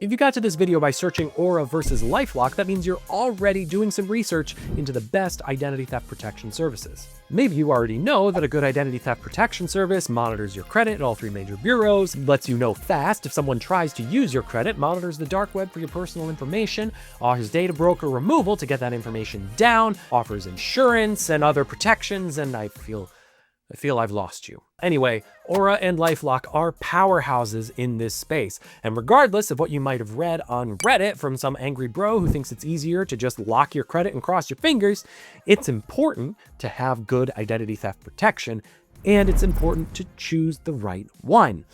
If you got to this video by searching Aura versus LifeLock, that means you're already doing some research into the best identity theft protection services. Maybe you already know that a good identity theft protection service monitors your credit at all three major bureaus, lets you know fast if someone tries to use your credit, monitors the dark web for your personal information, offers data broker removal to get that information down, offers insurance and other protections, and I feel I've lost you. Anyway, Aura and LifeLock are powerhouses in this space. And regardless of what you might have read on Reddit from some angry bro who thinks it's easier to just lock your credit and cross your fingers, it's important to have good identity theft protection, and it's important to choose the right one.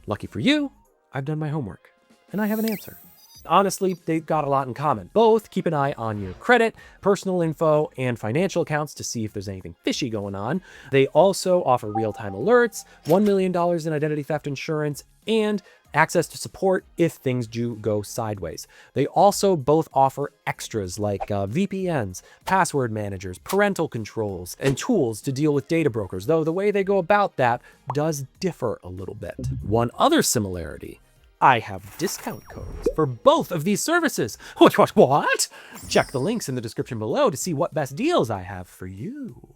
Lucky for you, I've done my homework, and I have an answer. Honestly, they've got a lot in common. Both keep an eye on your credit, personal info, and financial accounts to see if there's anything fishy going on. They also offer real-time alerts, $1 million in identity theft insurance, and access to support if things do go sideways. They also both offer extras like VPNs, password managers, parental controls, and tools to deal with data brokers, though the way they go about that does differ a little bit. One other similarity: I have discount codes for both of these services. What? Check the links in the description below to see what best deals I have for you.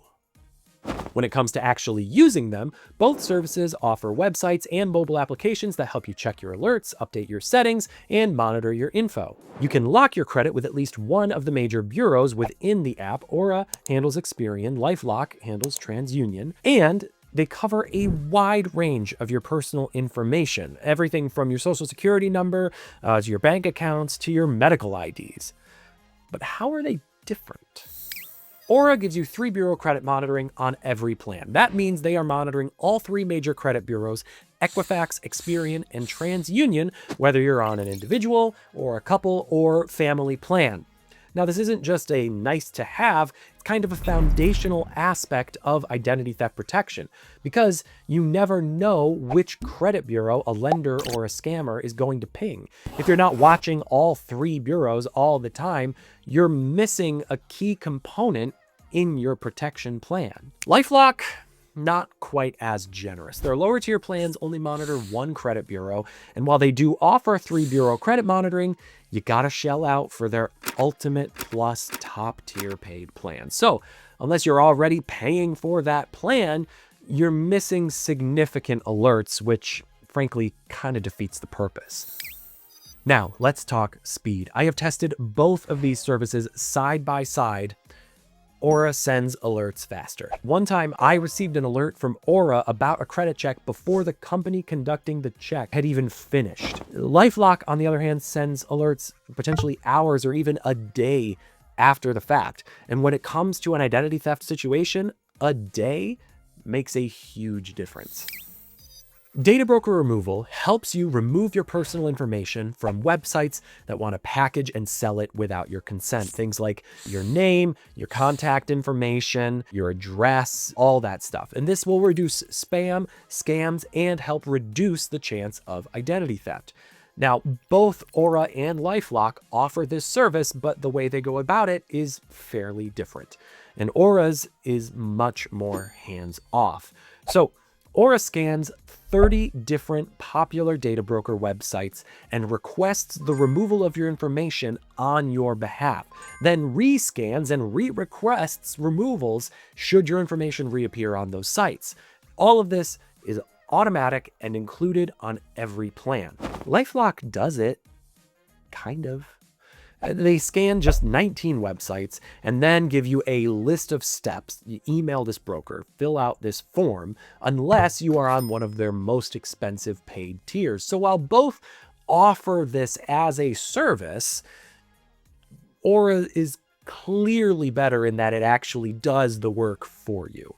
When it comes to actually using them, both services offer websites and mobile applications that help you check your alerts, update your settings, and monitor your info. You can lock your credit with at least one of the major bureaus within the app. Aura handles Experian, LifeLock handles TransUnion, and they cover a wide range of your personal information, everything from your social security number to your bank accounts to your medical IDs. But how are they different? Aura gives you 3 bureau credit monitoring on every plan. That means they are monitoring all 3 major credit bureaus: Equifax, Experian, and TransUnion, whether you're on an individual or a couple or family plan. Now, this isn't just a nice to have, it's kind of a foundational aspect of identity theft protection, because you never know which credit bureau a lender or a scammer is going to ping. If you're not watching all 3 bureaus all the time, you're missing a key component in your protection plan. LifeLock, not quite as generous. Their lower tier plans only monitor 1 credit bureau, and while they do offer 3 bureau credit monitoring, you gotta shell out for their Ultimate Plus top tier paid plan. So unless you're already paying for that plan, you're missing significant alerts, which frankly kind of defeats the purpose. Now let's talk speed. I have tested both of these services side by side. Aura sends alerts faster. One time I received an alert from Aura about a credit check before the company conducting the check had even finished. LifeLock, on the other hand, sends alerts potentially hours or even a day after the fact. And when it comes to an identity theft situation, a day makes a huge difference. Data broker removal helps you remove your personal information from websites that want to package and sell it without your consent. Things like your name, your contact information, your address, all that stuff. And this will reduce spam, scams, and help reduce the chance of identity theft. Now, both Aura and LifeLock offer this service, but the way they go about it is fairly different. And Aura's is much more hands-off. So Aura scans 30 different popular data broker websites and requests the removal of your information on your behalf, then rescans and re-requests removals should your information reappear on those sites. All of this is automatic and included on every plan. LifeLock does it, kind of. They scan just 19 websites and then give you a list of steps. You email this broker, fill out this form, unless you are on one of their most expensive paid tiers. So while both offer this as a service, Aura is clearly better in that it actually does the work for you.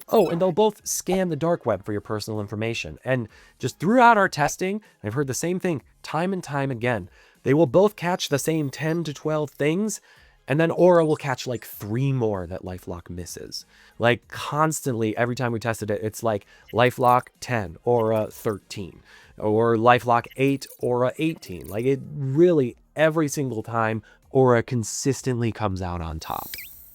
Oh, and they'll both scan the dark web for your personal information. And just throughout our testing, I've heard the same thing time and time again. They will both catch the same 10 to 12 things, and then Aura will catch like 3 more that LifeLock misses. Like constantly, every time we tested it, it's like LifeLock 10, Aura 13, or LifeLock 8, Aura 18. Like it really, every single time, Aura consistently comes out on top.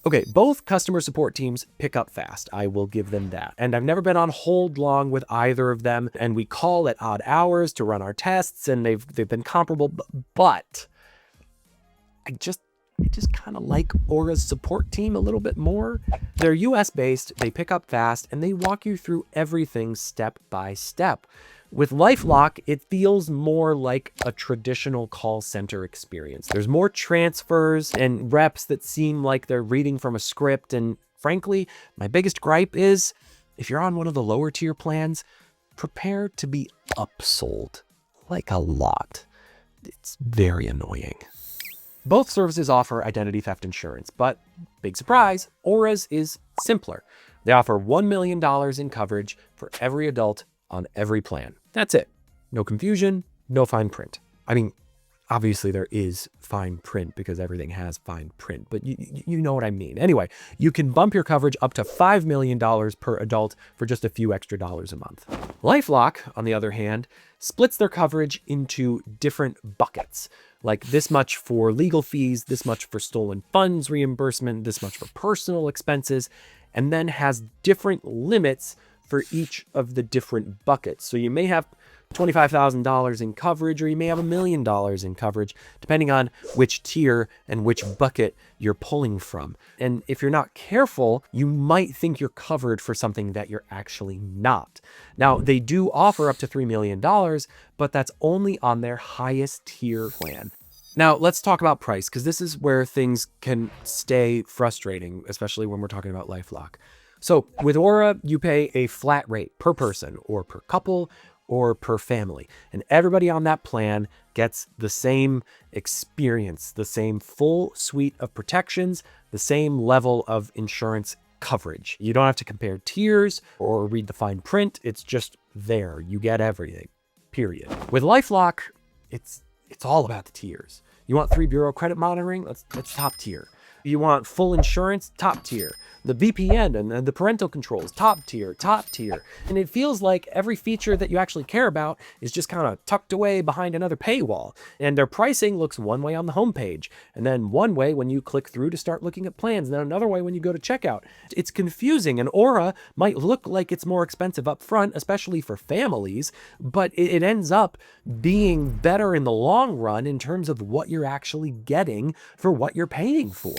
Okay, both customer support teams pick up fast. I will give them that. And I've never been on hold long with either of them. And we call at odd hours to run our tests, and they've been comparable. But I just kind of like Aura's support team a little bit more. They're US based, they pick up fast, and they walk you through everything step by step. With LifeLock, it feels more like a traditional call center experience. There's more transfers and reps that seem like they're reading from a script. And frankly, my biggest gripe is if you're on one of the lower tier plans, prepare to be upsold, like a lot. It's very annoying. Both services offer identity theft insurance, but big surprise, Aura's is simpler. They offer $1 million in coverage for every adult on every plan. That's it. No confusion, no fine print. I mean, obviously there is fine print because everything has fine print, but you know what I mean. Anyway, you can bump your coverage up to $5 million per adult for just a few extra dollars a month. LifeLock, on the other hand, splits their coverage into different buckets, like this much for legal fees, this much for stolen funds reimbursement, this much for personal expenses, and then has different limits for each of the different buckets. So you may have $25,000 in coverage, or you may have $1 million in coverage, depending on which tier and which bucket you're pulling from. And if you're not careful, you might think you're covered for something that you're actually not. Now, they do offer up to $3 million, but that's only on their highest tier plan. Now, let's talk about price, because this is where things can stay frustrating, especially when we're talking about LifeLock. So with Aura, you pay a flat rate per person or per couple or per family. And everybody on that plan gets the same experience, the same full suite of protections, the same level of insurance coverage. You don't have to compare tiers or read the fine print. It's just there. You get everything, period. With LifeLock, it's all about the tiers. You want 3 bureau credit monitoring? That's top tier. You want full insurance? Top tier. The VPN and the parental controls? Top tier, top tier. And it feels like every feature that you actually care about is just kind of tucked away behind another paywall. And their pricing looks one way on the homepage, and then one way when you click through to start looking at plans, and then another way when you go to checkout. It's confusing, and Aura might look like it's more expensive up front, especially for families, but it ends up being better in the long run in terms of what you're actually getting for what you're paying for.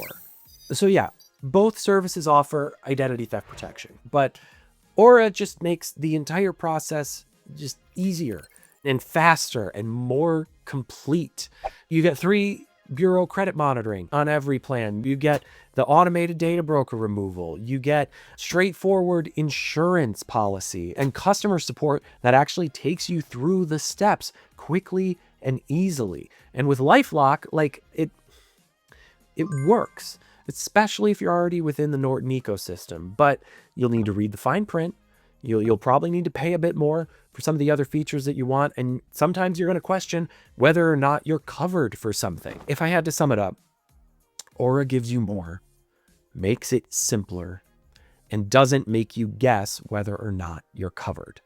So yeah, both services offer identity theft protection, but Aura just makes the entire process just easier and faster and more complete. You get 3 bureau credit monitoring on every plan. You get the automated data broker removal. You get straightforward insurance policy and customer support that actually takes you through the steps quickly and easily. And with LifeLock, like it works, especially if you're already within the Norton ecosystem, but you'll need to read the fine print. You'll probably need to pay a bit more for some of the other features that you want. And sometimes you're going to question whether or not you're covered for something. If I had to sum it up, Aura gives you more, makes it simpler, and doesn't make you guess whether or not you're covered.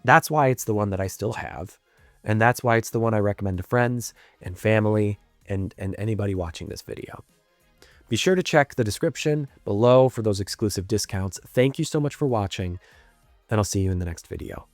That's why it's the one that I still have. And that's why it's the one I recommend to friends and family and anybody watching this video. Be sure to check the description below for those exclusive discounts. Thank you so much for watching, and I'll see you in the next video.